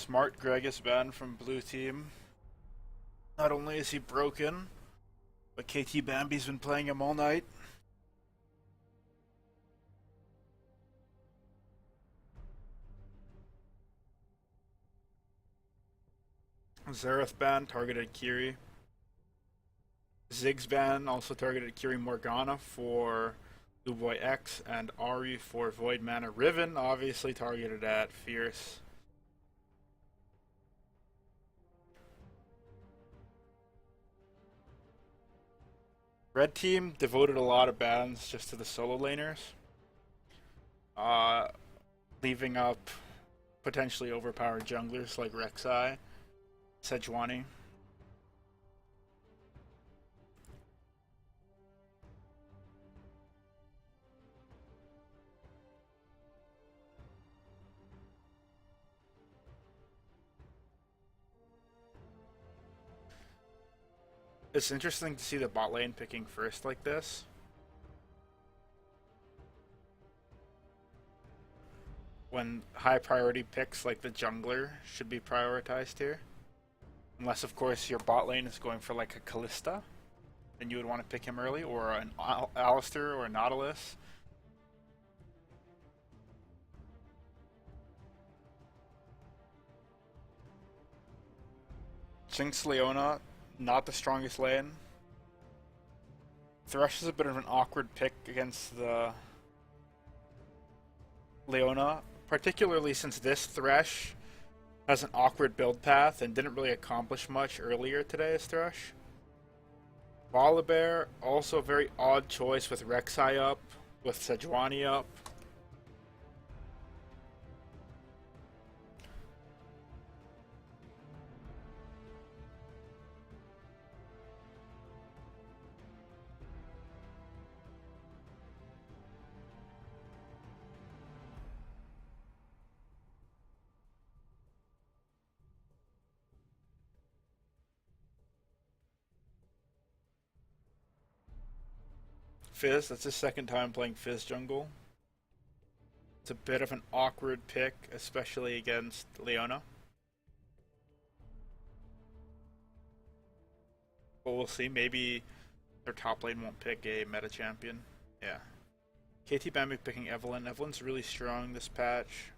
Smart Greg is banned from blue team. Not only is he broken, but KT Bambi's been playing him all night. Xerath ban targeted Kiri. Ziggs ban also targeted Kiri Morgana for Luboy X, and Ari for Void Mana. Riven obviously targeted at FlERCE. Red team devoted a lot of bans just to the solo laners, leaving up potentially overpowered junglers like Rek'Sai, Sejuani. It's interesting to see the bot lane picking first like this. When high priority picks like the jungler should be prioritized here. Unless, of course, your bot lane is going for like a Kalista, then you would want to pick him early, or an Alistair or a Nautilus. Jinx Leona, not the strongest lane. Thresh is a bit of an awkward pick against the Leona, particularly since this Thresh has an awkward build path and didn't really accomplish much earlier today as Thresh. Volibear, also a very odd choice with Rek'Sai up, with Sejuani up. Fizz, that's his second time playing Fizz jungle. It's a bit of an awkward pick, especially against Leona. But we'll see, maybe their top lane won't pick a meta champion. Yeah. KT Bambi picking Evelynn. Evelyn's really strong this patch.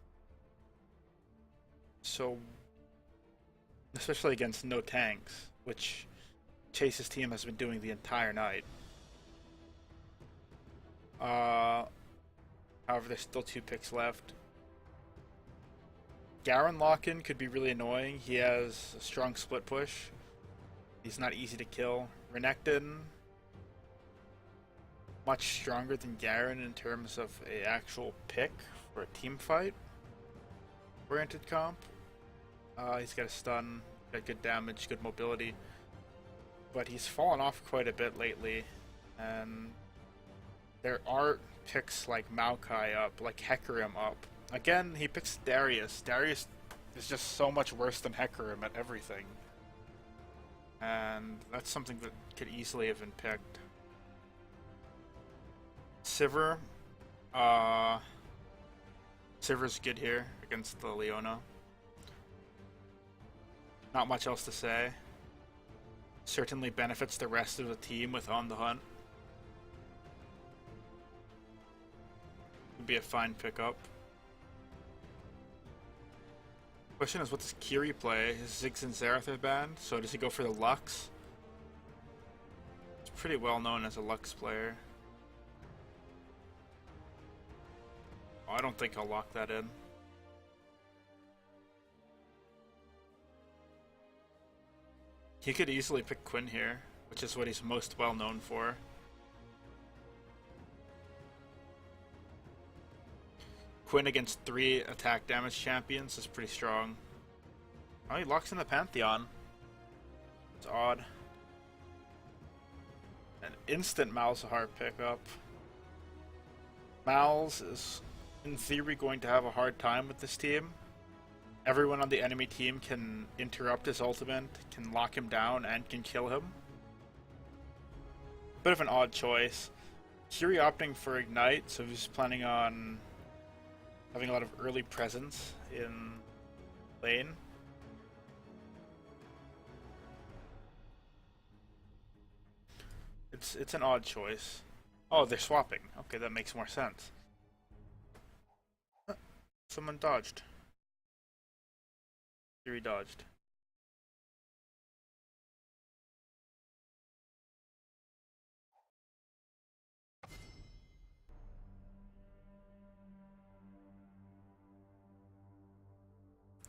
So, especially against no tanks, which Chase's team has been doing the entire night. However, there's still 2 picks left. Garen lock-in could be really annoying. He has a strong split push. He's not easy to kill. Renekton, much stronger than Garen in terms of an actual pick for a team fight oriented comp. He's got a stun, got good damage, good mobility, but he's fallen off quite a bit lately, and there are picks like Maokai up, like Hecarim up. Again, he picks Darius. Darius is just so much worse than Hecarim at everything. And that's something that could easily have been picked. Sivir. Sivir's good here against the Leona. Not much else to say. Certainly benefits the rest of the team with On the Hunt. Would be a fine pickup. Question is, what does Kiri play? His Ziggs and Xerath are banned, so does he go for the Lux? He's pretty well known as a Lux player. Oh, I don't think I'll lock that in. He could easily pick Quinn here, which is what he's most well known for. Quinn against 3 attack damage champions is pretty strong. Oh, he locks in the Pantheon. It's odd. An instant Malzahar pickup. Malz is, in theory, going to have a hard time with this team. Everyone on the enemy team can interrupt his ultimate, can lock him down, and can kill him. Bit of an odd choice. Kiri opting for Ignite, so he's planning on having a lot of early presence in lane. It's an odd choice. Oh, they're swapping. Okay, that makes more sense. Someone dodged. Fury dodged.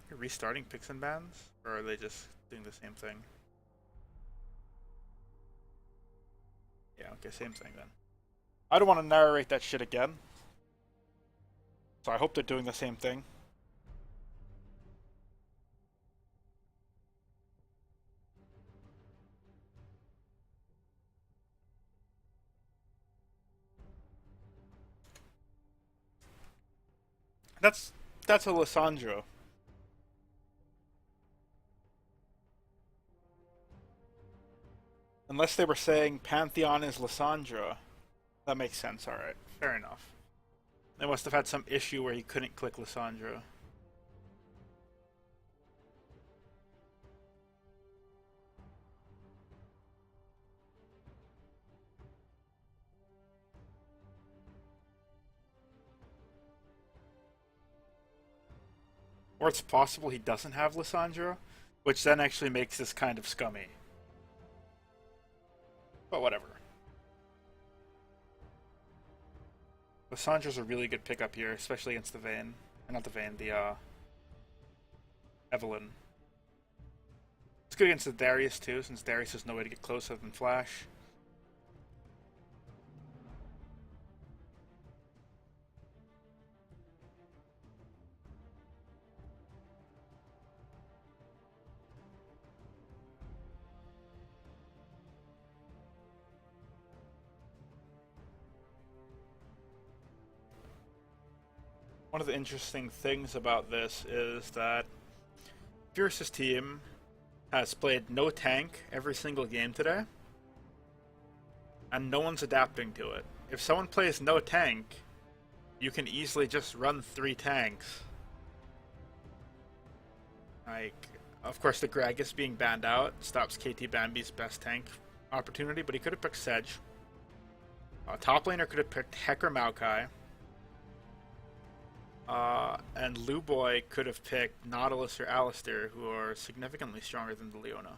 You're restarting picks and bans? Or are they just doing the same thing? Yeah, okay, same thing then. I don't want to narrate that shit again. So I hope they're doing the same thing. That's that's a Lissandro. Unless they were saying Pantheon is Lissandra. That makes sense, alright. Fair enough. They must have had some issue where he couldn't click Lissandra. Or it's possible he doesn't have Lissandra, which then actually makes this kind of scummy. But whatever. Lissandra's a really good pickup here, especially against the Vayne. Or not the Vayne, the Evelyn. It's good against the Darius too, since Darius has no way to get closer than Flash. One of the interesting things about this is that FlERCE's team has played no tank every single game today, and no one's adapting to it. If someone plays no tank, you can easily just run 3 tanks. Like, of course, the Gragas being banned out stops KT Bambi's best tank opportunity, but he could have picked Sedge. Top laner could have picked Heck or Maokai. And Luboy could have picked Nautilus or Alistair, who are significantly stronger than the Leona.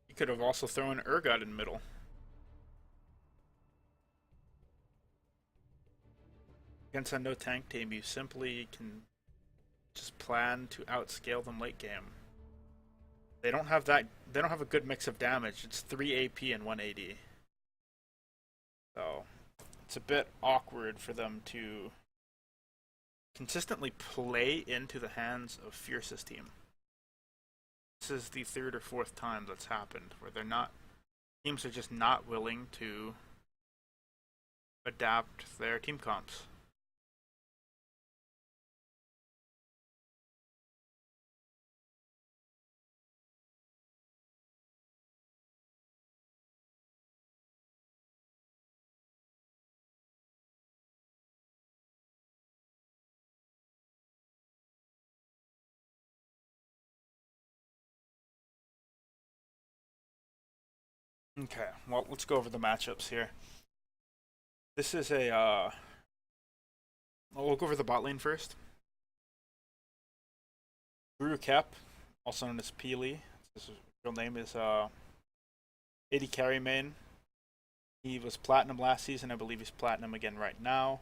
He could have also thrown Urgot in the middle. Against a no tank team, you simply can just plan to outscale them late game. They don't have that. They don't have a good mix of damage. It's 3 AP and 1 AD. So it's a bit awkward for them to consistently play into the hands of FlERCE's team. This is the 3rd or 4th time that's happened where teams are just not willing to adapt their team comps. Okay, well, let's go over the matchups here. This is we'll go over the bot lane first. Guru Kep, also known as Peely. His real name is AD carry main. He was platinum last season. I believe he's platinum again right now.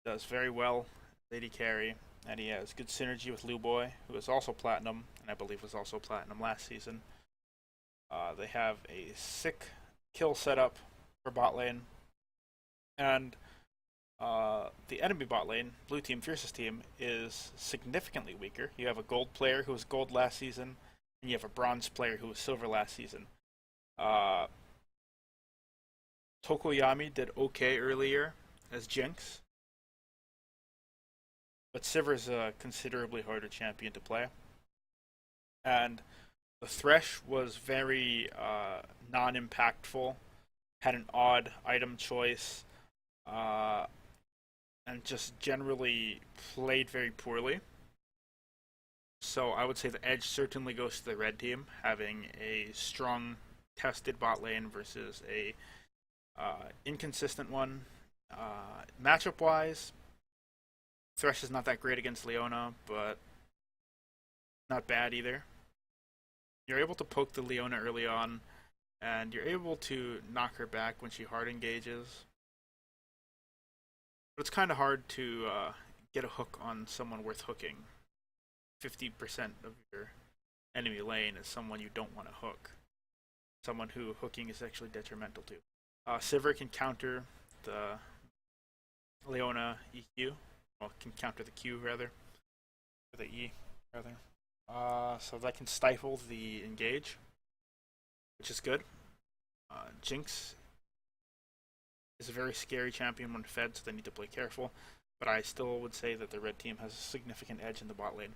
Does very well AD carry, and he has good synergy with Luboy, who is also platinum, and I believe was also platinum last season. They have a sick kill setup for bot lane, and the enemy bot lane, blue team, FlERCE's team, is significantly weaker. You have a gold player who was gold last season, and you have a bronze player who was silver last season. Tokoyami did okay earlier as Jinx, but Sivir's a considerably harder champion to play. And the Thresh was very non-impactful, had an odd item choice, and just generally played very poorly. So I would say the edge certainly goes to the red team, having a strong, tested bot lane versus a inconsistent one. Matchup-wise, Thresh is not that great against Leona, but not bad either. You're able to poke the Leona early on, and you're able to knock her back when she hard engages. But it's kind of hard to get a hook on someone worth hooking. 50% of your enemy lane is someone you don't want to hook. Someone who hooking is actually detrimental to. Sivir can counter the Leona EQ. Well, can counter the Q rather. Or the E rather. So that can stifle the engage, which is good. Jinx is a very scary champion when fed, so they need to play careful. But I still would say that the red team has a significant edge in the bot lane.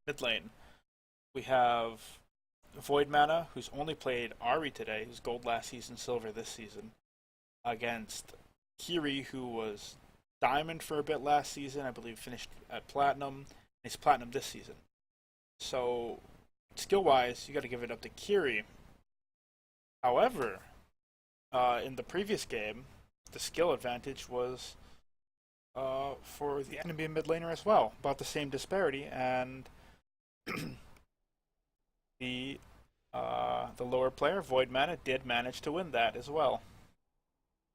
Mid lane, we have Void Mana, who's only played Ahri today, who's gold last season, silver this season, against Kiri, who was diamond for a bit last season, I believe finished at platinum, and he's platinum this season. So, skill-wise, you got to give it up to Kiri. However, in the previous game, the skill advantage was for the enemy mid laner as well, about the same disparity, and the lower player, Void Mana, did manage to win that as well,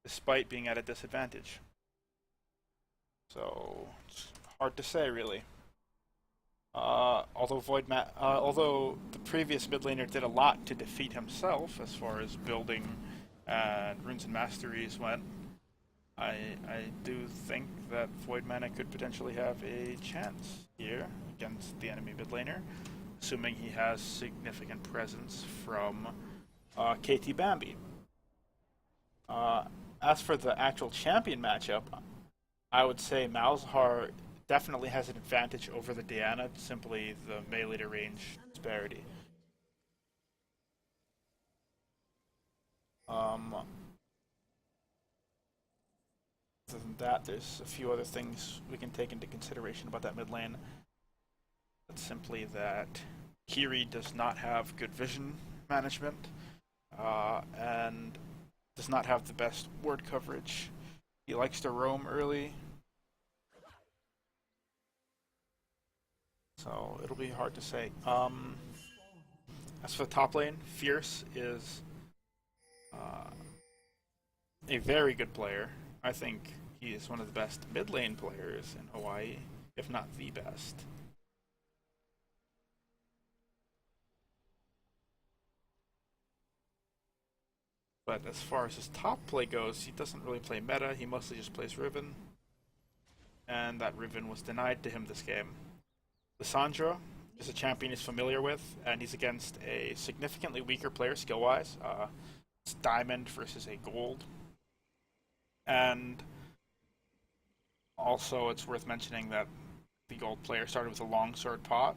despite being at a disadvantage. So it's hard to say, really. Although the previous mid laner did a lot to defeat himself as far as building and runes and masteries went, I do think that Void Mana could potentially have a chance here against the enemy mid laner, assuming he has significant presence from KT Bambi. As for the actual champion matchup, I would say Malzahar definitely has an advantage over the Diana, simply the melee to range disparity. Other than that, there's a few other things we can take into consideration about that mid lane. It's simply that Kiri does not have good vision management, and does not have the best ward coverage. He likes to roam early, so it'll be hard to say. As for the top lane, FlERCE is a very good player. I think he is one of the best mid lane players in Hawaii, if not the best. But as far as his top play goes, he doesn't really play meta, he mostly just plays Riven. And that Riven was denied to him this game. Lissandra is a champion he's familiar with, and he's against a significantly weaker player skill-wise. It's Diamond versus a Gold. And also it's worth mentioning that the Gold player started with a longsword pot,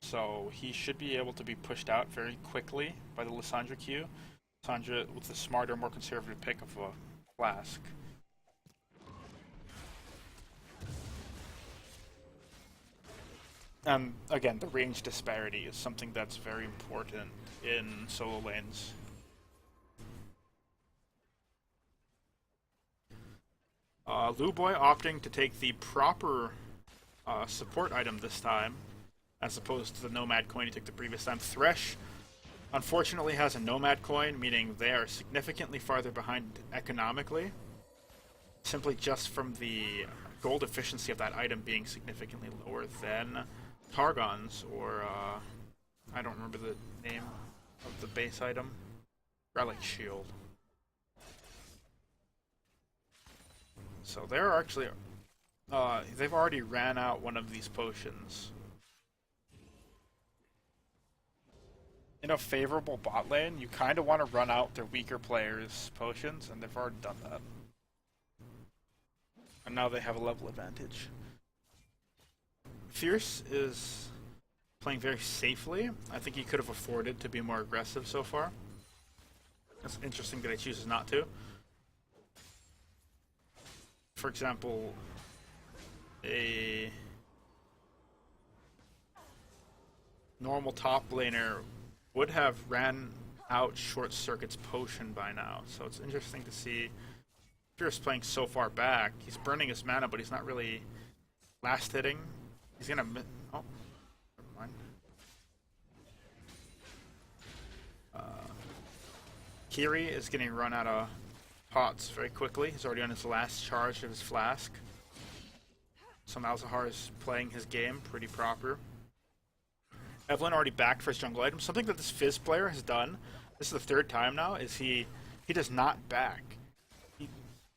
so he should be able to be pushed out very quickly by the Lissandra Q. Lissandra with the smarter, more conservative pick of a flask. And again, the range disparity is something that's very important in solo lanes. Luboy opting to take the proper support item this time, as opposed to the Nomad coin he took the previous time. Thresh, unfortunately, has a Nomad coin, meaning they are significantly farther behind economically, simply just from the gold efficiency of that item being significantly lower than Targon's, or I don't remember the name of the base item. Relic Shield. So they're actually, they've already ran out one of these potions. In a favorable bot lane, you kind of want to run out their weaker players' potions, and they've already done that. And now they have a level advantage. FlERCE is playing very safely. I think he could have afforded to be more aggressive so far. It's interesting that he chooses not to. For example, a normal top laner would have ran out Short Circuit's potion by now. So it's interesting to see FlERCE playing so far back. He's burning his mana, but he's not really last hitting. He's gonna oh, never mind. Kiri is getting run out of pots very quickly. He's already on his last charge of his flask. So Malzahar is playing his game pretty proper. Evelyn already backed for his jungle item. Something that this Fizz player has done, this is the third time now, is he does not back.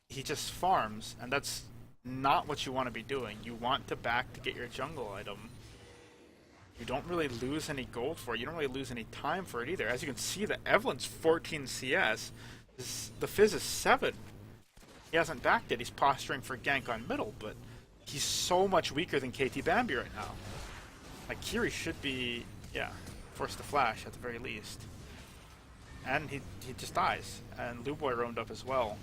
He just farms, and that's not what you want to be doing. You want to back to get your jungle item. You don't really lose any gold for it. You don't really lose any time for it either. As you can see, the Evelyn's 14 CS. The Fizz is 7. He hasn't backed it. He's posturing for gank on middle, but he's so much weaker than KT Bambi right now. Like, Kiri should be, yeah, forced to flash at the very least. And he just dies. And Luboy roamed up as well.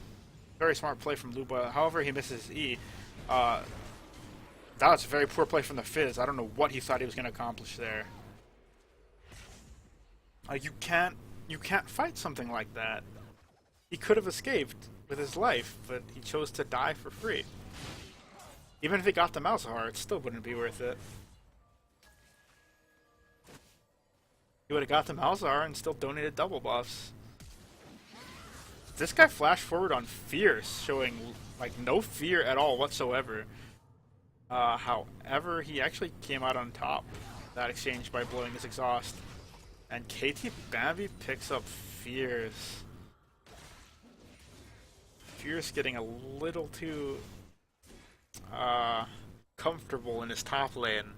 Very smart play from Luboy. However, he misses E. That was a very poor play from the Fizz. I don't know what he thought he was going to accomplish there. You can't fight something like that. He could have escaped with his life, but he chose to die for free. Even if he got the Malzahar, it still wouldn't be worth it. He would have got the Malzahar and still donated double buffs. This guy flashed forward on FlERCE, showing like no fear at all whatsoever. However, he actually came out on top that exchange by blowing his exhaust. And KT Bambi picks up FlERCE. FlERCE getting a little too comfortable in his top lane.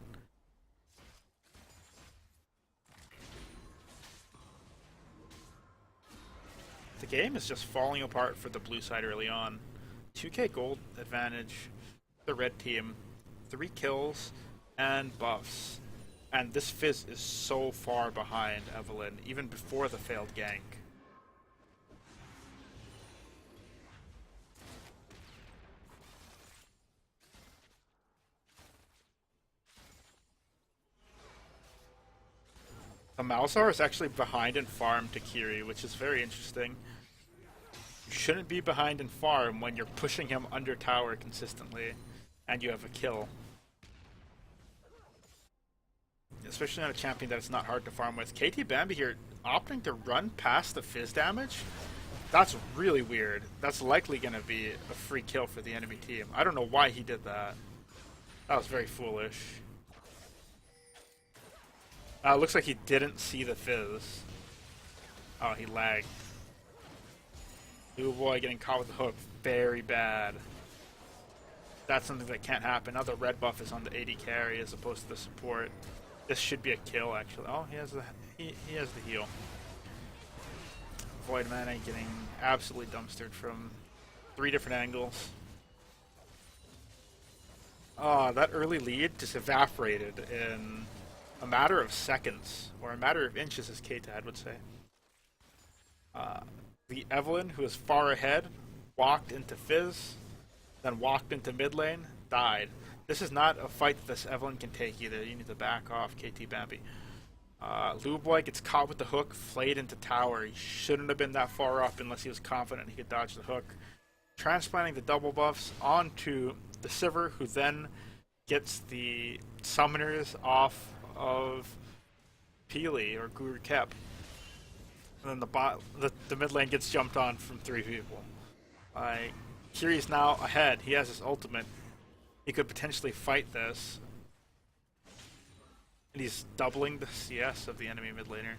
The game is just falling apart for the blue side early on. 2k gold advantage, the red team, 3 kills, and buffs. And this Fizz is so far behind Evelyn, even before the failed gank. The Malzahar is actually behind in farm to Kiri, which is very interesting. You shouldn't be behind in farm when you're pushing him under tower consistently, and you have a kill. Especially on a champion that it's not hard to farm with. KT Bambi here opting to run past the Fizz damage? That's really weird. That's likely going to be a free kill for the enemy team. I don't know why he did that. That was very foolish. Looks like he didn't see the Fizz. Oh, he lagged. Ooh boy, getting caught with the hook. Very bad. That's something that can't happen. Now the red buff is on the AD carry as opposed to the support. This should be a kill, actually. Oh, he has the heal. Void Mana getting absolutely dumpstered from 3 different angles. Oh, that early lead just evaporated in a matter of seconds, or a matter of inches, as K-Tad would say. The Evelyn, who was far ahead, walked into Fizz, then walked into mid lane, died. This is not a fight that this Evelyn can take either. You need to back off KT Bambi. Luboy gets caught with the hook, flayed into tower. He shouldn't have been that far up unless he was confident he could dodge the hook. Transplanting the double buffs onto the Sivir, who then gets the summoners off of Peely or Guru Kep. And then the mid lane gets jumped on from 3 people. Kiri's now ahead. He has his ultimate. He could potentially fight this. And he's doubling the CS of the enemy mid laner.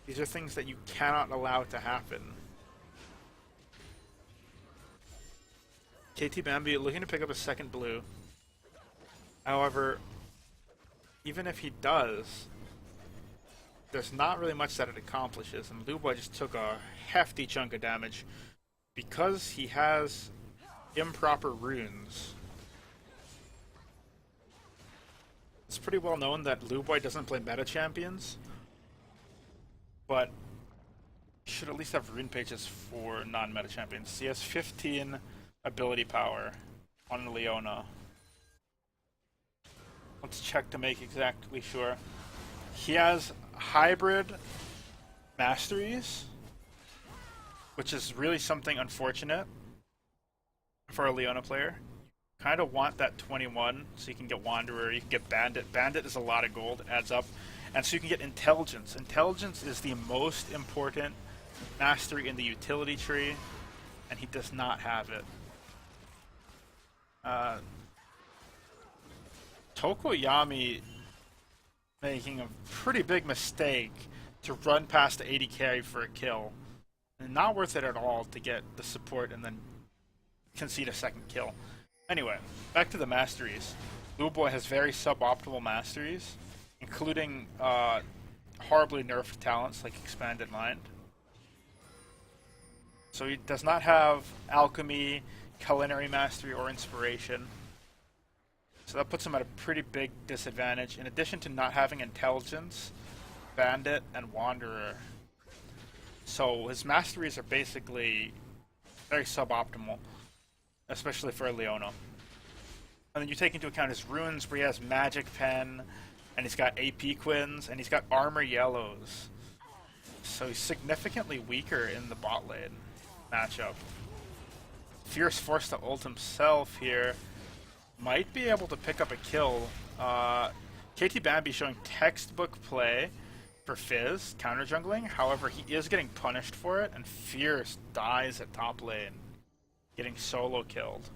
These are things that you cannot allow to happen. KT Bambi looking to pick up a second blue. However, even if he does, there's not really much that it accomplishes, and Luboy just took a hefty chunk of damage because he has improper runes. It's pretty well known that Luboy doesn't play meta champions, but he should at least have rune pages for non-meta champions. He has 15 ability power on Leona. Let's check to make exactly sure. He has hybrid masteries, which is really something unfortunate for a Leona player. You kind of want that 21 so you can get Wanderer, you can get Bandit. Bandit is a lot of gold, adds up. And so you can get Intelligence. Intelligence is the most important mastery in the utility tree, and he does not have it. Tokoyami making a pretty big mistake to run past the 80 carry for a kill. And not worth it at all to get the support and then concede a second kill. Anyway, back to the masteries. Blue Boy has very suboptimal masteries, including horribly nerfed talents like Expanded Mind. So he does not have Alchemy, Culinary Mastery, or Inspiration. So that puts him at a pretty big disadvantage, in addition to not having Intelligence, Bandit, and Wanderer. So his masteries are basically very suboptimal, especially for a Leona. And then you take into account his runes, where he has Magic Pen, and he's got AP Quins, and he's got Armor Yellows. So he's significantly weaker in the bot lane matchup. Fierce forced to ult himself here. Might be able to pick up a kill. KT Bambi showing textbook play for Fizz, counter jungling. However, he is getting punished for it, and Fierce dies at top lane, getting solo killed.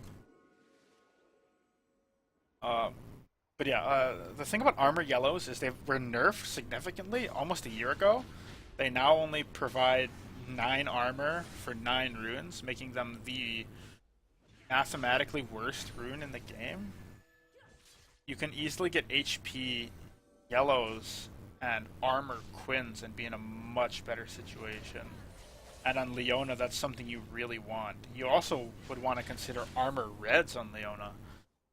But yeah, the thing about Armor Yellows is they were nerfed significantly almost a year ago. They now only provide 9 armor for 9 runes, making them the mathematically worst rune in the game. You can easily get HP Yellows and armor Quins and be in a much better situation. And on Leona, that's something you really want. You also would want to consider armor Reds on Leona.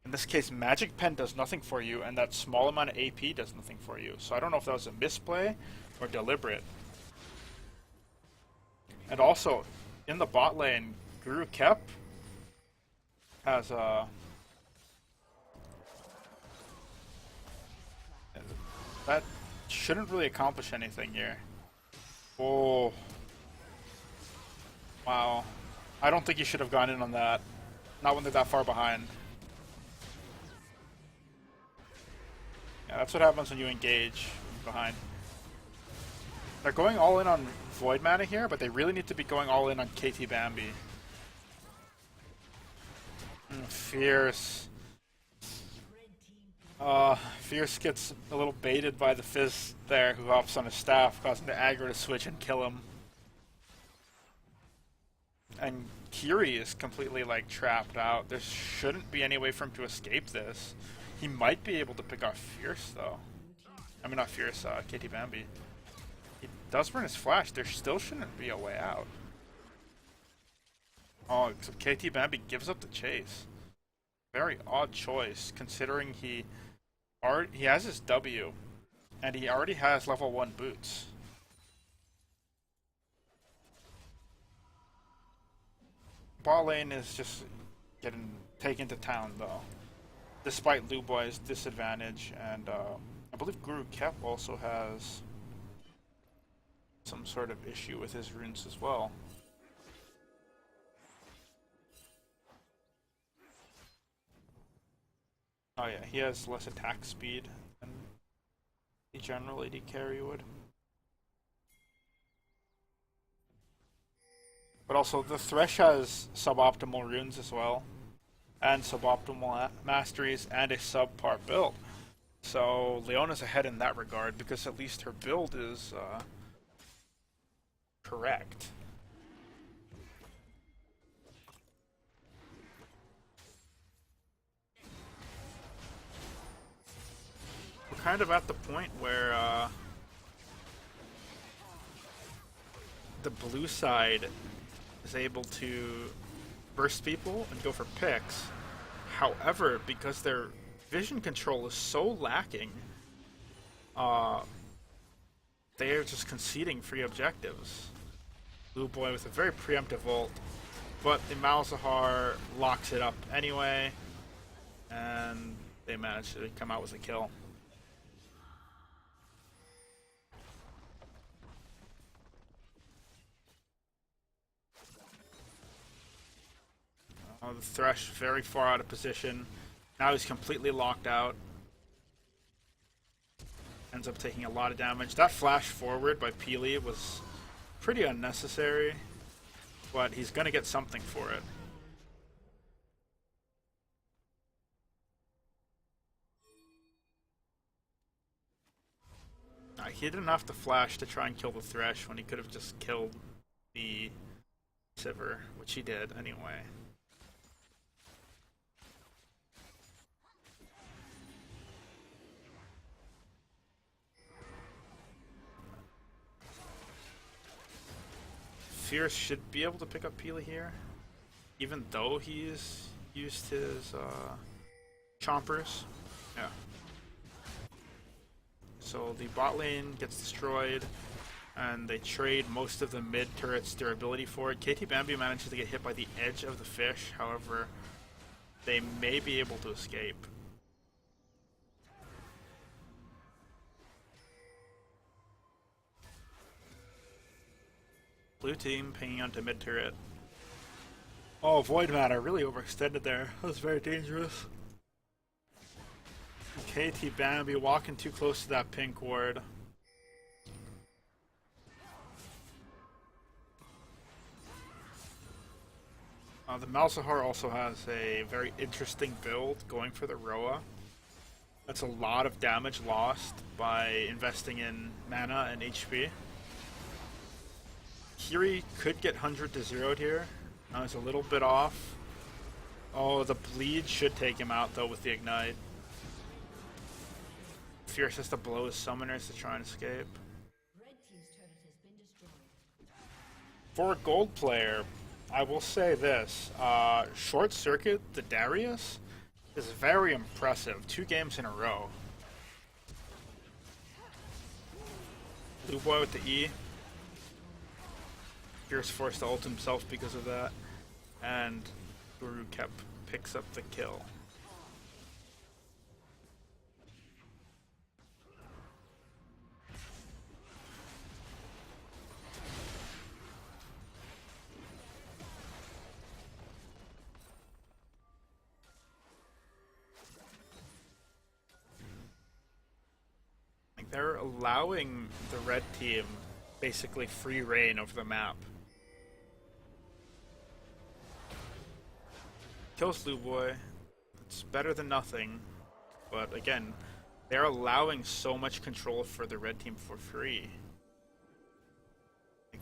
In this case, Magic Pen does nothing for you, and that small amount of AP does nothing for you. So I don't know if that was a misplay or deliberate. And also, in the bot lane, Guru Kep has a... that shouldn't really accomplish anything here. Oh. Wow. I don't think you should have gone in on that. Not when they're that far behind. Yeah, that's what happens when you engage behind. They're going all in on Void Mana here, but they really need to be going all in on KT Bambi. Fierce. Fierce gets a little baited by the Fizz there, who hops on his staff, causing the aggro to switch and kill him. And Kiri is completely, like, trapped out. There shouldn't be any way for him to escape this. He might be able to pick off Fierce, though. I mean, not Fierce, KT Bambi. He does burn his flash. There still shouldn't be a way out. Oh, except KT Bambi gives up the chase. Very odd choice, considering he has his W, and he already has level 1 boots. Bot lane is just getting taken to town, though, despite Lu Boy's disadvantage, and I believe Guru Kep also has some sort of issue with his runes as well. Oh yeah, he has less attack speed than the general AD carry would. But also, the Thresh has suboptimal runes as well, and suboptimal masteries, and a subpar build. So Leona's ahead in that regard, because at least her build is correct. We're kind of at the point where the blue side is able to burst people and go for picks. However, because their vision control is so lacking, they are just conceding free objectives. Blue Boy with a very preemptive ult, but the Malzahar locks it up anyway, and they managed to come out with a kill. The Thresh very far out of position. Now he's completely locked out. Ends up taking a lot of damage. That flash forward by Peely was pretty unnecessary, but he's going to get something for it. He didn't have to flash to try and kill the Thresh when he could have just killed the Sivir, which he did anyway. FlERCE should be able to pick up Peely here, even though he's used his chompers. Yeah. So the bot lane gets destroyed, and they trade most of the mid turret's durability for it. KT Bambi manages to get hit by the edge of the fish, however, they may be able to escape. Blue team pinging onto mid turret. Oh, Void Matter really overextended there. That was very dangerous. KT Bambi walking too close to that pink ward. The Malzahar also has a very interesting build going for the Roa. That's a lot of damage lost by investing in mana and HP. Kiri could get 100 to 0'd here. He's a little bit off. Oh, the bleed should take him out though with the ignite. FlERCE has to blow his summoners to try and escape. For a gold player, I will say this. Short Circuit, the Darius, is very impressive. 2 games in a row. Blue Boy with the E. FlERCE forced to ult himself because of that. And Guru kept picks up the kill. They're allowing the red team basically free reign over the map. Kills Blue Boy. It's better than nothing. But again, they're allowing so much control for the red team for free.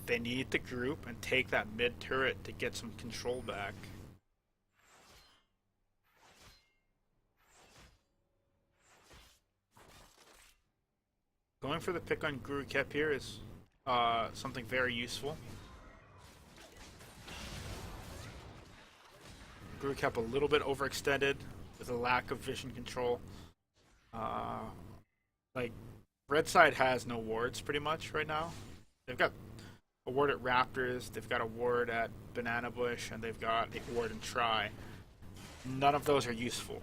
They need to group and take that mid turret to get some control back. Going for the pick on Guru Kep here is something very useful. Guru Kep a little bit overextended with a lack of vision control. Like, red side has no wards pretty much right now. They've got a ward at Raptors, they've got a ward at Banana Bush, and they've got a ward in Try. None of those are useful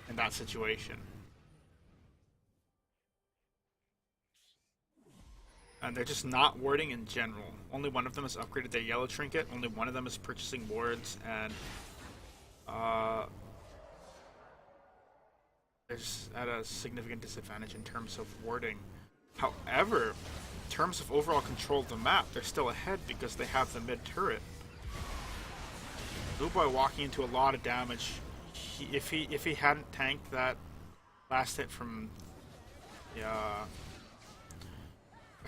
in that situation. And they're just not warding in general. Only one of them has upgraded their yellow trinket, only one of them is purchasing wards, and they're just at a significant disadvantage in terms of warding. However, in terms of overall control of the map, they're still ahead because they have the mid turret. Blue Boy walking into a lot of damage. If he hadn't tanked that last hit from the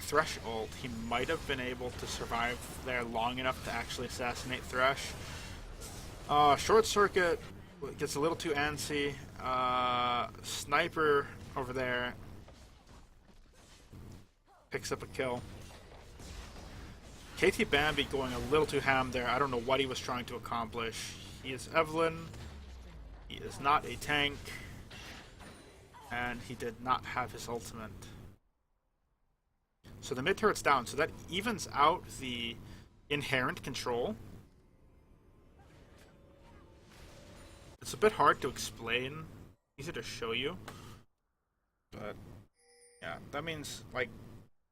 Thresh ult, he might have been able to survive there long enough to actually assassinate Thresh. Short Circuit gets a little too antsy. Sniper over there picks up a kill. KT Bambi going a little too ham there. I don't know what he was trying to accomplish. He is Evelyn. He is not a tank. And he did not have his ultimate. So the mid turret's down, so that evens out the inherent control. It's a bit hard to explain Easy to show you, but yeah, that means like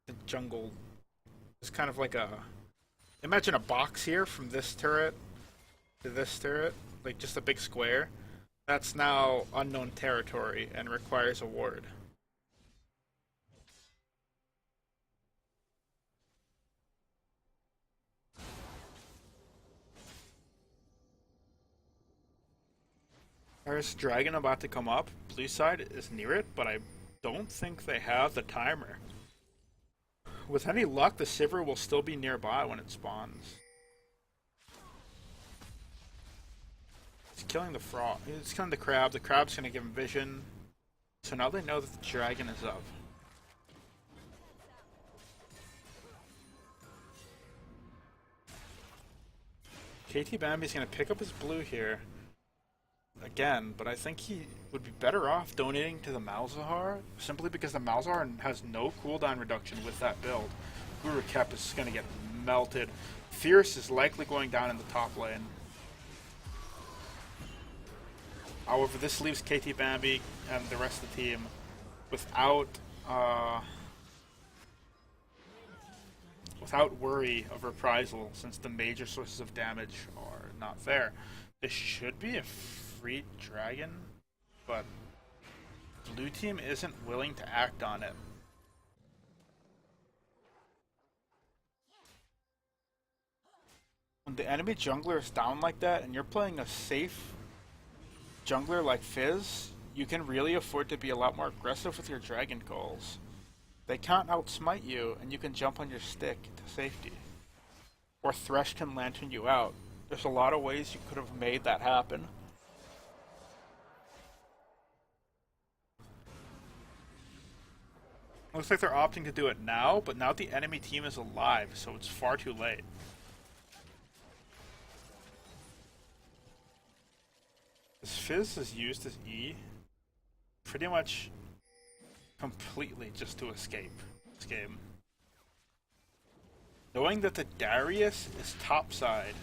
the jungle is kind of like a. Imagine a box here from this turret to this turret, like just a big square. That's now unknown territory and requires a ward. There's dragon about to come up. Blue side is near it, but I don't think they have the timer. With any luck, the Sivir will still be nearby when it spawns. He's killing the frog. He's killing the crab. The crab's gonna give him vision. So now they know that the dragon is up. KT Bambi's gonna pick up his blue here again, but I think he would be better off donating to the Malzahar, simply because the Malzahar has no cooldown reduction with that build. Guru Kep is going to get melted. FlERCE is likely going down in the top lane. However, this leaves KT Bambi and the rest of the team without worry of reprisal, since the major sources of damage are not there. This should be a free dragon, but blue team isn't willing to act on it. When the enemy jungler is down like that and you're playing a safe jungler like Fizz, you can really afford to be a lot more aggressive with your dragon calls. They can't outsmite you, and you can jump on your stick to safety. Or Thresh can lantern you out. There's a lot of ways you could have made that happen. Looks like they're opting to do it now, but now the enemy team is alive, so it's far too late. This Fizz is used as E pretty much completely just to escape this game. Knowing that the Darius is topside,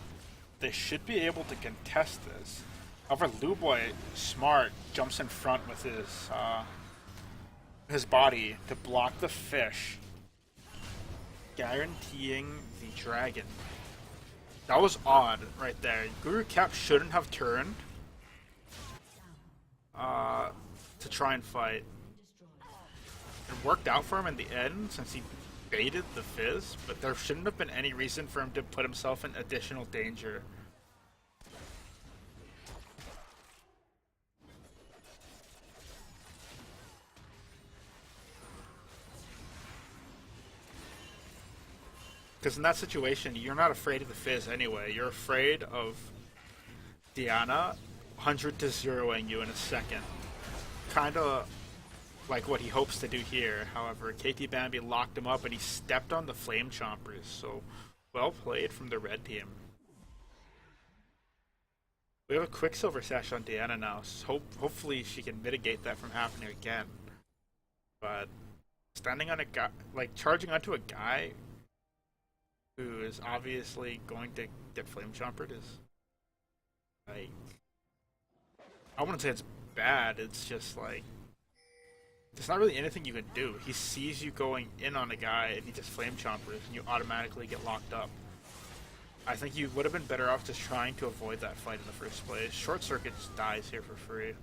they should be able to contest this. However, Luboy, smart, jumps in front with his body to block the fish, guaranteeing the dragon. That was odd right there. Guru Kep shouldn't have turned to try and fight. It worked out for him in the end since he baited the Fizz, but there shouldn't have been any reason for him to put himself in additional danger. Because in that situation, you're not afraid of the Fizz anyway. You're afraid of Diana 100 to 0ing you in a second. Kinda like what he hopes to do here. However, KT Bambi locked him up and he stepped on the Flame Chompers, so well played from the red team. We have a Quicksilver Sash on Diana now, so hopefully she can mitigate that from happening again. But standing on a guy, like charging onto a guy who is obviously going to get Flame Chompered is, like, I wouldn't say it's bad, it's just like, there's not really anything you can do. He sees you going in on a guy and he just Flame Chompers and you automatically get locked up. I think you would have been better off just trying to avoid that fight in the first place. Short Circuit just dies here for free.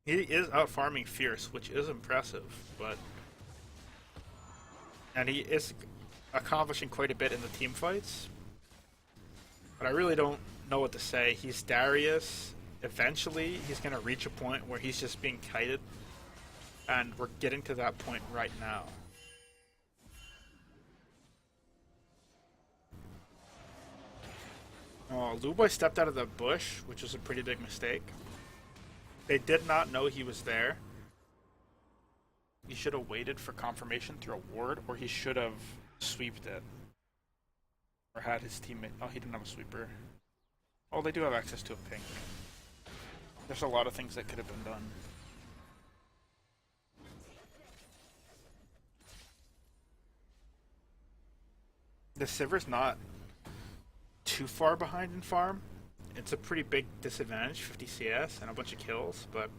He is out farming FlERCE, which is impressive, but... and he is accomplishing quite a bit in the team fights. But I really don't know what to say. He's Darius. Eventually, he's going to reach a point where he's just being kited. And we're getting to that point right now. Oh, Luboy stepped out of the bush, which was a pretty big mistake. They did not know he was there. He should have waited for confirmation through a ward, or he should have sweeped it. Or had his teammate... oh, he didn't have a sweeper. Oh, they do have access to a pink. There's a lot of things that could have been done. The Sivir's not too far behind in farm. it's a pretty big disadvantage, 50 CS and a bunch of kills, but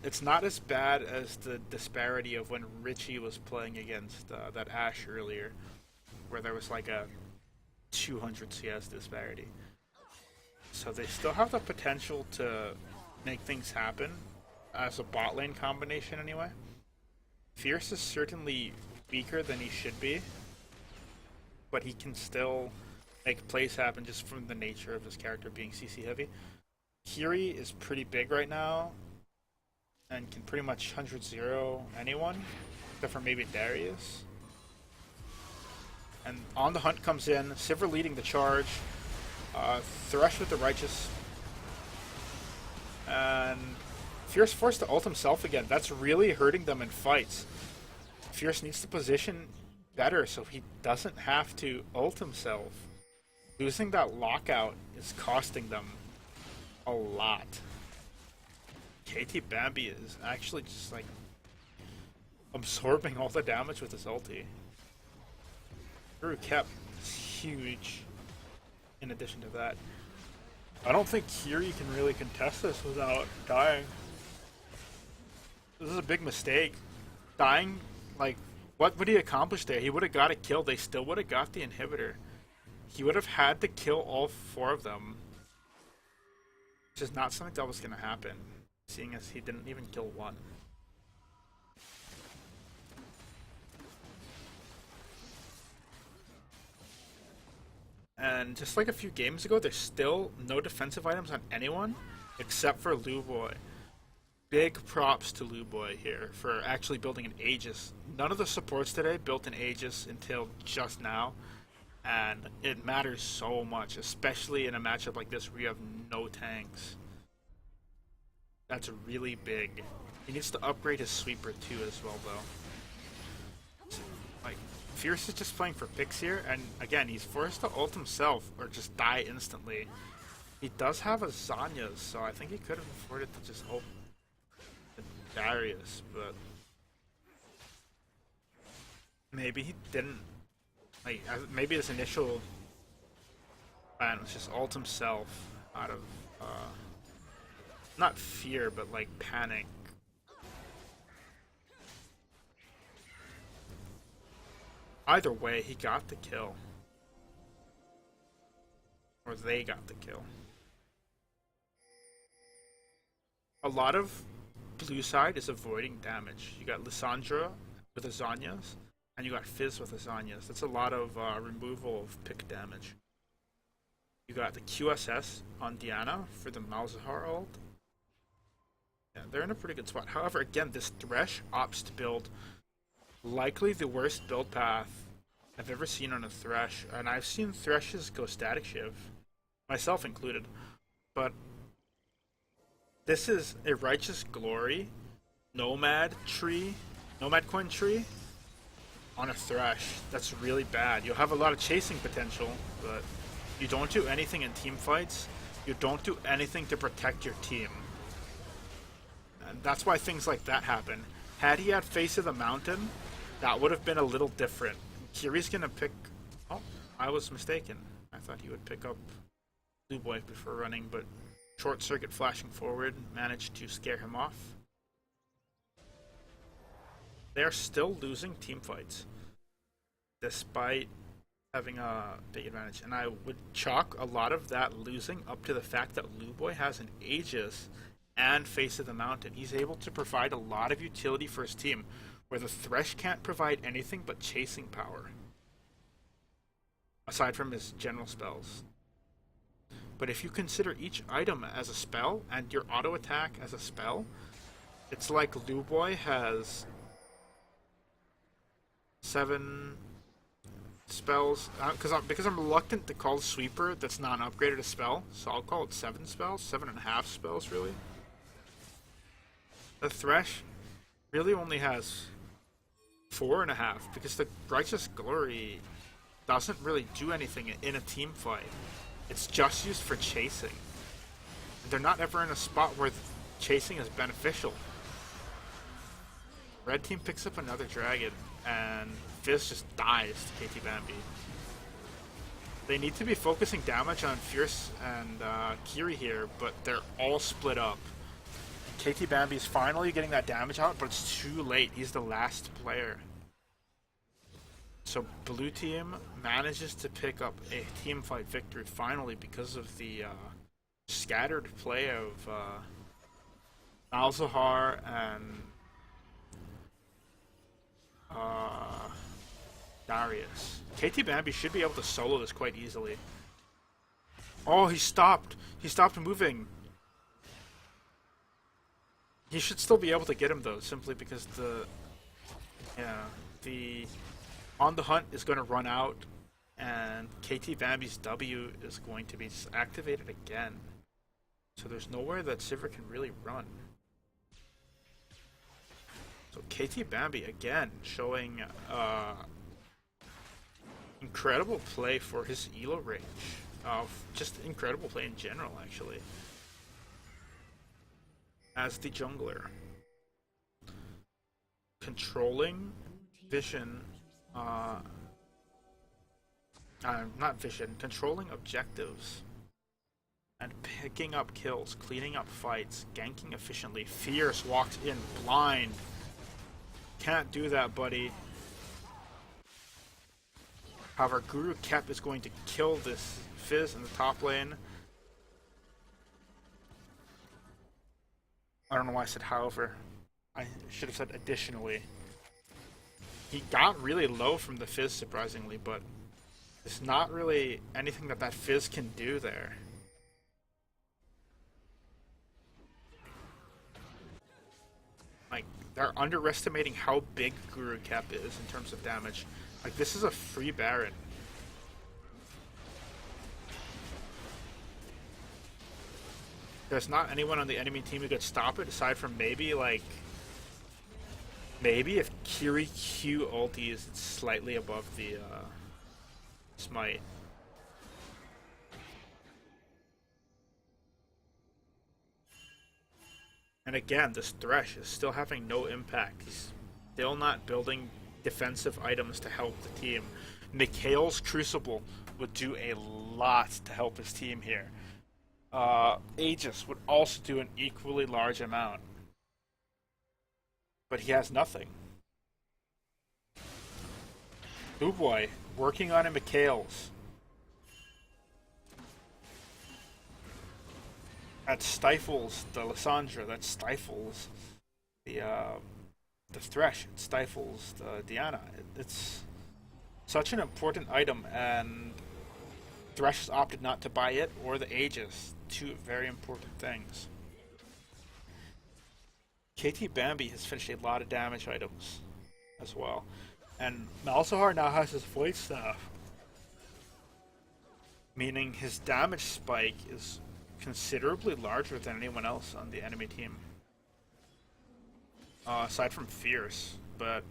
it's not as bad as the disparity of when Richie was playing against that Ashe earlier, where there was like a 200 CS disparity. So they still have the potential to make things happen as a bot lane combination anyway. FlERCE is certainly weaker than he should be, but he can still make plays happen just from the nature of his character being CC heavy. Kiri is pretty big right now and can pretty much 100-0 anyone, except for maybe Darius. And On the Hunt comes in, Sivir leading the charge, Thresh with the Righteous, and FlERCE forced to ult himself again. That's really hurting them in fights. FlERCE needs to position better so he doesn't have to ult himself. Losing that lockout is costing them a lot. KT Bambi is actually just like absorbing all the damage with his ulti. Drew Kep is huge in addition to that. I don't think Kiri can really contest this without dying. This is a big mistake. Dying, like, what would he accomplish there? He would have got a kill. They still would have got the inhibitor. He would have had to kill all 4 of them. Which is not something that was going to happen, seeing as he didn't even kill 1. And just like a few games ago, there's still no defensive items on anyone except for Luboy. Big props to Luboy here for actually building an Aegis. None of the supports today built an Aegis until just now, and it matters so much, especially in a matchup like this where you have no tanks. That's really big. He needs to upgrade his sweeper too as well, though. Like, FlERCE is just playing for picks here, and again, he's forced to ult himself or just die instantly. He does have a Zanya's, so I think he could have afforded to just ult Darius, but maybe he didn't. Like, maybe his initial plan was just ult himself out of not fear, but like panic. Either way, he got the kill, or they got the kill. A lot of blue side is avoiding damage. You got Lissandra with Azanias, and you got Fizz with Azanias. That's a lot of removal of pick damage. You got the QSS on Diana for the Malzahar ult. Yeah, they're in a pretty good spot. However, again, this Thresh opts to build likely the worst build path I've ever seen on a Thresh, and I've seen Threshes go static shiv, myself included, but this is a Righteous Glory Nomad coin tree on a Thresh. That's really bad. You'll have a lot of chasing potential, but you don't do anything in team fights. You don't do anything to protect your team. And that's why things like that happen. Had he had Face of the Mountain, that would have been a little different. Kiri's gonna pick... Oh, I was mistaken. I thought he would pick up Luboy before running, but Short Circuit flashing forward managed to scare him off. They are still losing team fights, despite having a big advantage. And I would chalk a lot of that losing up to the fact that Luboy has an Aegis and Face of the Mountain. He's able to provide a lot of utility for his team, where the Thresh can't provide anything but chasing power, aside from his general spells. But if you consider each item as a spell, and your auto attack as a spell, it's like Luboy has 7 spells, because I'm reluctant to call Sweeper that's not an upgraded a spell, so I'll call it 7 spells, 7.5 spells really. The Thresh really only has 4.5, because the Righteous Glory doesn't really do anything in a team fight. It's just used for chasing. And they're not ever in a spot where chasing is beneficial. Red team picks up another dragon, and Fizz just dies to KT Bambi. They need to be focusing damage on FlERCE and Kiri here, but they're all split up. KT Bambi is finally getting that damage out, but it's too late. He's the last player. So blue team manages to pick up a team fight victory finally because of the scattered play of Malzahar and Darius. KT Bambi should be able to solo this quite easily. Oh, he stopped. He stopped moving. He should still be able to get him though, simply because the On the Hunt is going to run out, and KT Bambi's W is going to be activated again. So there's nowhere that Sivir can really run. So KT Bambi again showing incredible play for his elo range. Just incredible play in general, actually. As the jungler. Controlling vision. Not vision. Controlling objectives. And picking up kills, cleaning up fights, ganking efficiently. FlERCE walks in blind. Can't do that, buddy. However, Guru Kep is going to kill this Fizz in the top lane. I don't know why I said however. I should have said additionally. He got really low from the Fizz, surprisingly, but there's not really anything that Fizz can do there. Like, they're underestimating how big Guru Kep is in terms of damage. Like, this is a free Baron. There's not anyone on the enemy team who could stop it, aside from maybe if Kiri Q ulti is slightly above the smite. And again, this Thresh is still having no impact. He's still not building defensive items to help the team. Mikhail's Crucible would do a lot to help his team here. Aegis would also do an equally large amount. But he has nothing. Boy, working on a Mikhail's. That stifles the Lissandra, that stifles the Thresh, it stifles the Diana. It's such an important item, and Thresh has opted not to buy it or the Aegis. Two very important things. KT Bambi has finished a lot of damage items as well. And Malzahar now has his Void Staff, meaning his damage spike is considerably larger than anyone else on the enemy team. Aside from FlERCE, but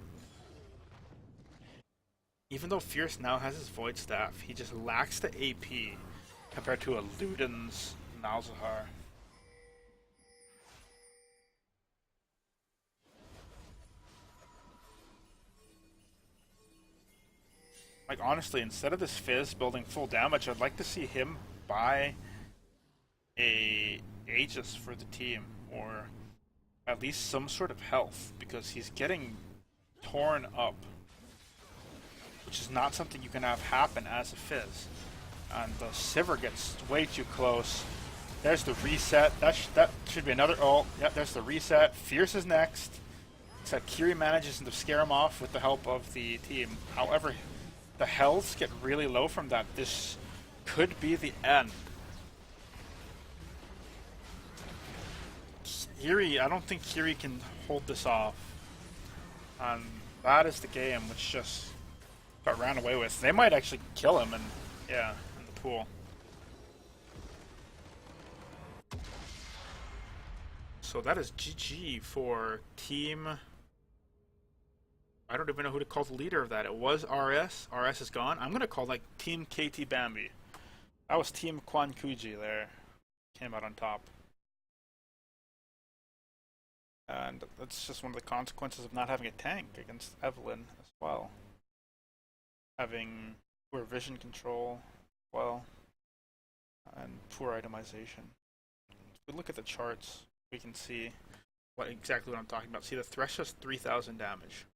even though FlERCE now has his Void Staff, he just lacks the AP compared to a Luden's Malzahar. Like, honestly, instead of this Fizz building full damage, I'd like to see him buy a Aegis for the team, or at least some sort of health, because he's getting torn up, which is not something you can have happen as a Fizz. And the Sivir gets way too close. There's the reset. That should be another ult. Yep, there's the reset. FlERCE is next. Except Kiri manages to scare him off with the help of the team. However, the healths get really low from that. This could be the end. Kiri, I don't think Kiri can hold this off. And that is the game, which just got ran away with. They might actually kill him, and yeah, in the pool. So that is GG for team. I don't even know who to call the leader of that. It was RS. RS is gone. I'm gonna call like Team KT Bambi. That was Team Quan Kuji there. Came out on top. And that's just one of the consequences of not having a tank against Evelyn as well. Having poor vision control, well, and poor itemization. If we look at the charts, we can see exactly what I'm talking about. See, the Thresh has 3,000 damage.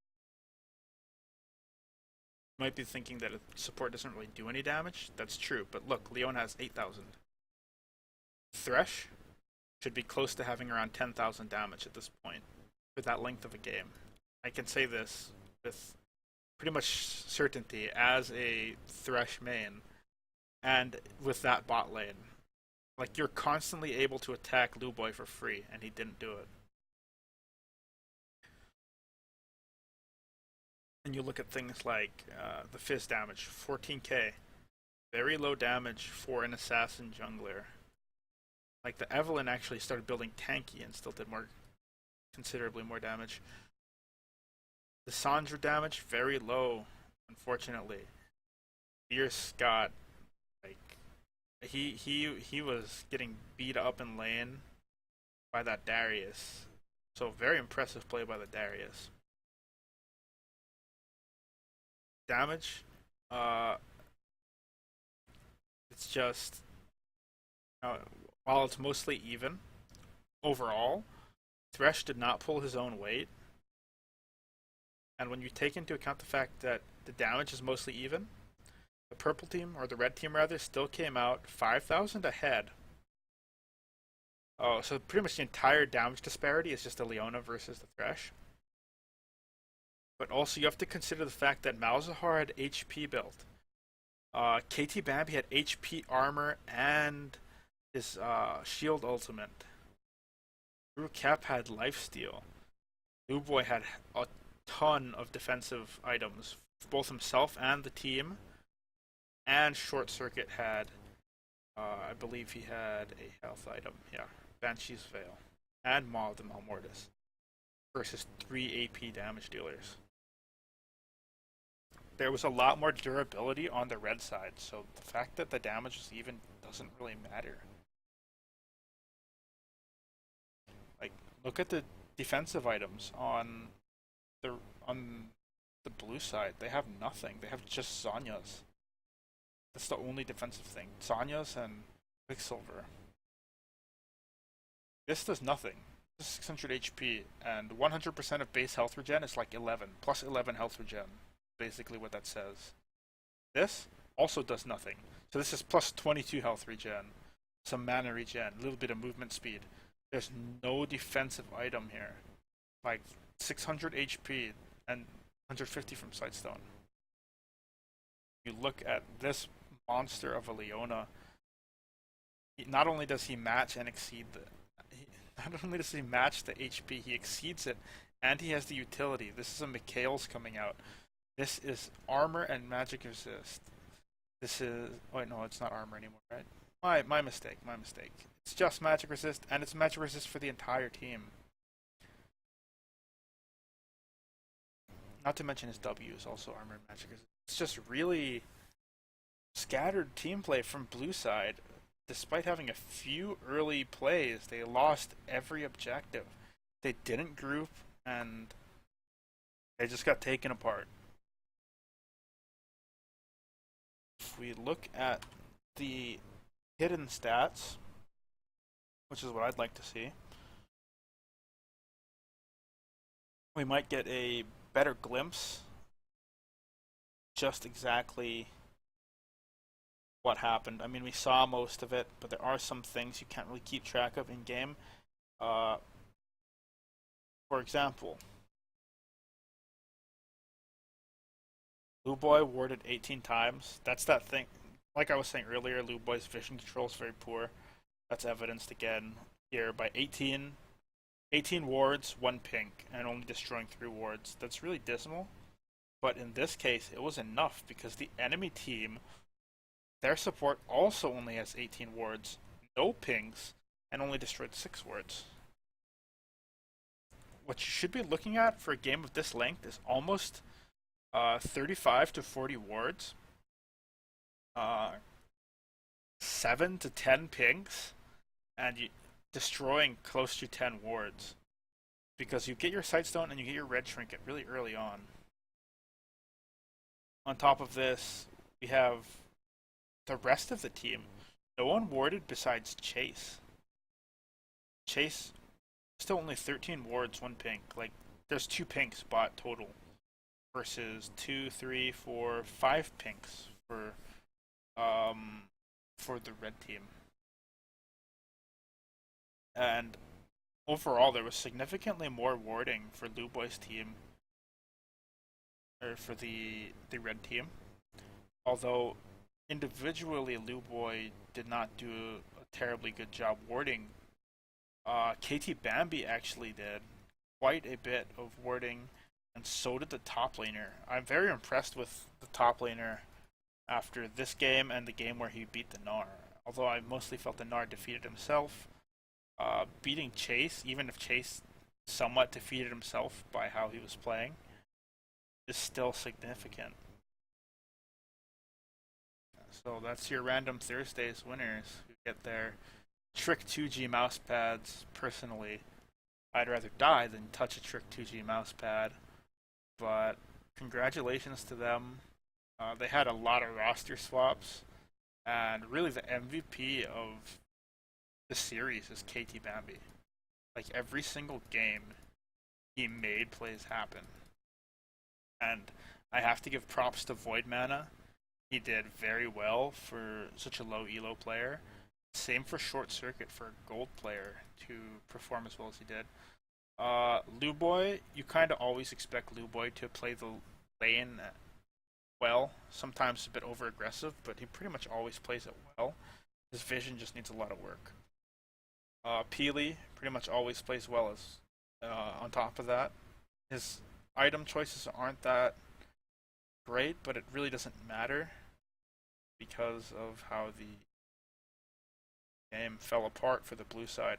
You might be thinking that support doesn't really do any damage. That's true, but look, Leona has 8,000. Thresh should be close to having around 10,000 damage at this point for that length of a game. I can say this with pretty much certainty as a Thresh main, and with that bot lane. Like, you're constantly able to attack Luboy for free, and he didn't do it. And you look at things like the Fizz damage, 14k. Very low damage for an assassin jungler. Like, the Evelynn actually started building tanky and still did considerably more damage. The Sandra damage, very low, unfortunately. Fierce got, like, he was getting beat up in lane by that Darius. So very impressive play by the Darius. Damage, it's just, while it's mostly even, overall, Thresh did not pull his own weight. And when you take into account the fact that the damage is mostly even, the purple team, or the red team rather, still came out 5,000 ahead. Oh, so pretty much the entire damage disparity is just the Leona versus the Thresh. But also you have to consider the fact that Malzahar had HP built. KT Bambi had HP armor and his shield ultimate. Drew Cap had lifesteal. Luboy had a ton of defensive items, both himself and the team. And Short Circuit had, I believe he had a health item. Yeah, Banshee's Veil. And Maw of the Malmortis. Versus 3 AP damage dealers. There was a lot more durability on the red side, so the fact that the damage was even doesn't really matter. Like, look at the defensive items on the blue side. They have nothing. They have just Zhonya's. That's the only defensive thing. Zhonya's and Quicksilver. This does nothing. This is 600 HP, and 100% of base health regen is like 11, plus 11 health regen. Basically what that says. This also does nothing. So this is plus 22 health regen, some mana regen, a little bit of movement speed. There's no defensive item here. Like 600 HP and 150 from Sightstone. You look at this monster of a Leona. Not only does he match and exceed not only does he match the HP, he exceeds it, and he has the utility. This is a Mikhail's coming out. This is armor and magic resist. This is... oh, wait, no, it's not armor anymore, right? My mistake, my mistake. It's just magic resist, and it's magic resist for the entire team. Not to mention his W is also armor and magic resist. It's just really scattered team play from blue side. Despite having a few early plays, they lost every objective. They didn't group, and they just got taken apart. If we look at the hidden stats, which is what I'd like to see, we might get a better glimpse just exactly what happened. I mean, we saw most of it, but there are some things you can't really keep track of in game. For example, Luboy warded 18 times. That's that thing. Like I was saying earlier, Luboy's vision control is very poor. That's evidenced again here by 18 wards, 1 pink, and only destroying 3 wards. That's really dismal. But in this case, it was enough because the enemy team, their support also only has 18 wards, no pings, and only destroyed 6 wards. What you should be looking at for a game of this length is almost 35 to 40 wards, 7 to 10 pings, and destroying close to 10 wards. Because you get your Sightstone and you get your red trinket really early on. On top of this, we have the rest of the team, no one warded besides Chase. Chase still only 13 wards, 1 pink. Like, there's 2 pinks bought total versus 2, 3, 4, 5 pinks for the red team. And overall, there was significantly more warding for Luboy's team, or for the red team. Although individually, Luboy did not do a terribly good job warding. KT Bambi actually did quite a bit of warding, and so did the top laner. I'm very impressed with the top laner after this game and the game where he beat the Gnar. Although I mostly felt the Gnar defeated himself. Beating Chase, even if Chase somewhat defeated himself by how he was playing, is still significant. So that's your random Thursdays winners who get their Trick 2G mouse pads. Personally, I'd rather die than touch a Trick 2G mouse pad, but congratulations to them. They had a lot of roster swaps, and really the MVP of the series is KT Bambi. Like, every single game, he made plays happen. And I have to give props to Void Mana. He did very well for such a low elo player. Same for Short Circuit for a gold player to perform as well as he did. Luboy, you kind of always expect Luboy to play the lane well. Sometimes a bit over aggressive, but he pretty much always plays it well. His vision just needs a lot of work. Peely pretty much always plays well as on top of that. His item choices aren't that great, but it really doesn't matter because of how the game fell apart for the blue side.